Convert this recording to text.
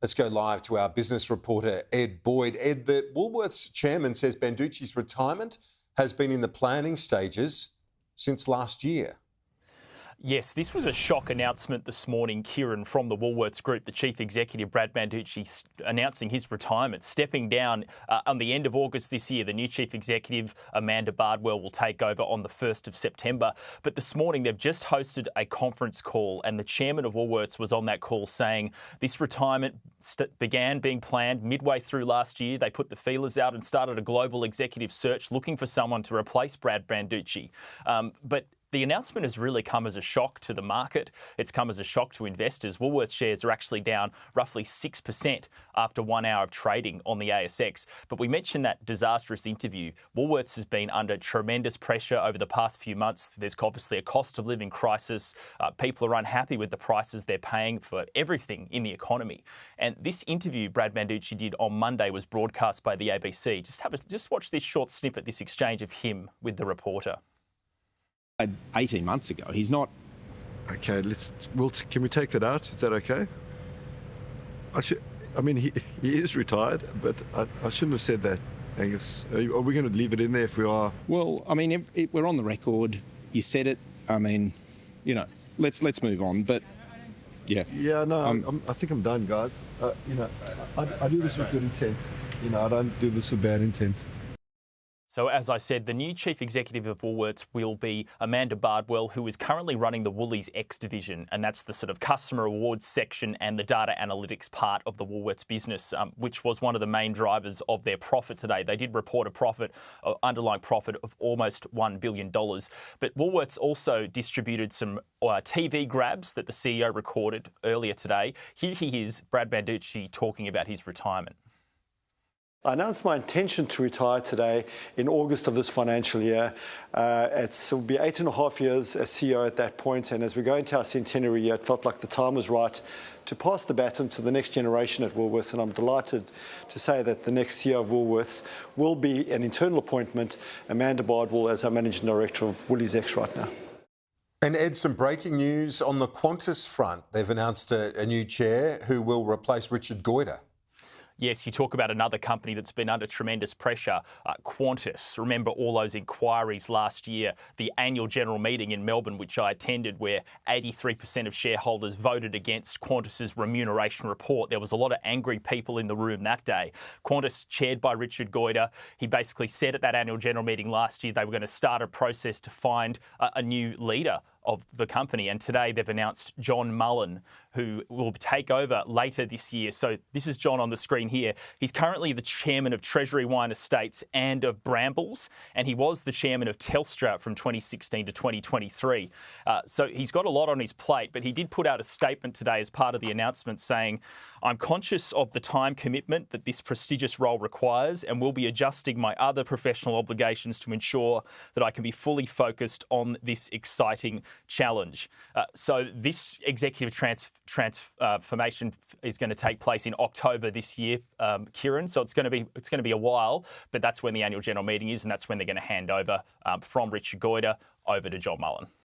Let's go live to our business reporter, Ed Boyd. Ed, the Woolworths chairman says Banducci's retirement has been in the planning stages since last year. Yes, this was a shock announcement this morning, Kieran, from the Woolworths Group. The chief executive, Brad Banducci, announcing his retirement, stepping down on the end of August this year. The new chief executive, Amanda Bardwell, will take over on the 1st of September. But this morning, they've just hosted a conference call, and the chairman of Woolworths was on that call saying this retirement began being planned midway through last year. They put the feelers out and started a global executive search looking for someone to replace Brad Banducci. But the announcement has really come as a shock to the market. It's come as a shock to investors. Woolworths shares are actually down roughly 6% after 1 hour of trading on the ASX. But we mentioned that disastrous interview. Woolworths has been under tremendous pressure over the past few months. There's obviously a cost of living crisis. People are unhappy with the prices they're paying for everything in the economy. And this interview Brad Banducci did on Monday was broadcast by the ABC. Just watch this short snippet, this exchange of him with the reporter. 18 months ago. He's not... Okay, can we take that out? Is that okay? I mean, he is retired, but I shouldn't have said that, Angus. Are we going to leave it in there if we are? Well, I mean, we're on the record. You said it. I mean, you know, let's move on. But yeah. Yeah, no, I think I'm done, guys. You know, I do this with good intent. You know, I don't do this with bad intent. So as I said, the new chief executive of Woolworths will be Amanda Bardwell, who is currently running the Woolies X division, and that's the sort of customer rewards section and the data analytics part of the Woolworths business, which was one of the main drivers of their profit today. They did report a profit, underlying profit of almost $1 billion. But Woolworths also distributed some TV grabs that the CEO recorded earlier today. Here he is, Brad Banducci, talking about his retirement. I announced my intention to retire today in August of this financial year. It will be 8.5 years as CEO at that point, and as we go into our centenary year, it felt like the time was right to pass the baton to the next generation at Woolworths, and I'm delighted to say that the next CEO of Woolworths will be an internal appointment, Amanda Bardwell, as our Managing Director of Woolies X right now. And Ed, some breaking news on the Qantas front. They've announced a new chair who will replace Richard Goyder. Yes, you talk about another company that's been under tremendous pressure, Qantas. Remember all those inquiries last year, the annual general meeting in Melbourne, which I attended, where 83% of shareholders voted against Qantas's remuneration report. There was a lot of angry people in the room that day. Qantas, chaired by Richard Goyder, he basically said at that annual general meeting last year they were going to start a process to find a new leader of the company, and today they've announced Mr Mullen, who will take over later this year. So this is John on the screen here. He's currently the chairman of Treasury Wine Estates and of Brambles, and he was the chairman of Telstra from 2016 to 2023. So he's got a lot on his plate, but he did put out a statement today as part of the announcement saying, "I'm conscious of the time commitment that this prestigious role requires and will be adjusting my other professional obligations to ensure that I can be fully focused on this exciting challenge." So this executive transformation is going to take place in October this year, Kieran. So it's going to be a while, but that's when the annual general meeting is, and that's when they're going to hand over from Richard Goyder over to Mr Mullen.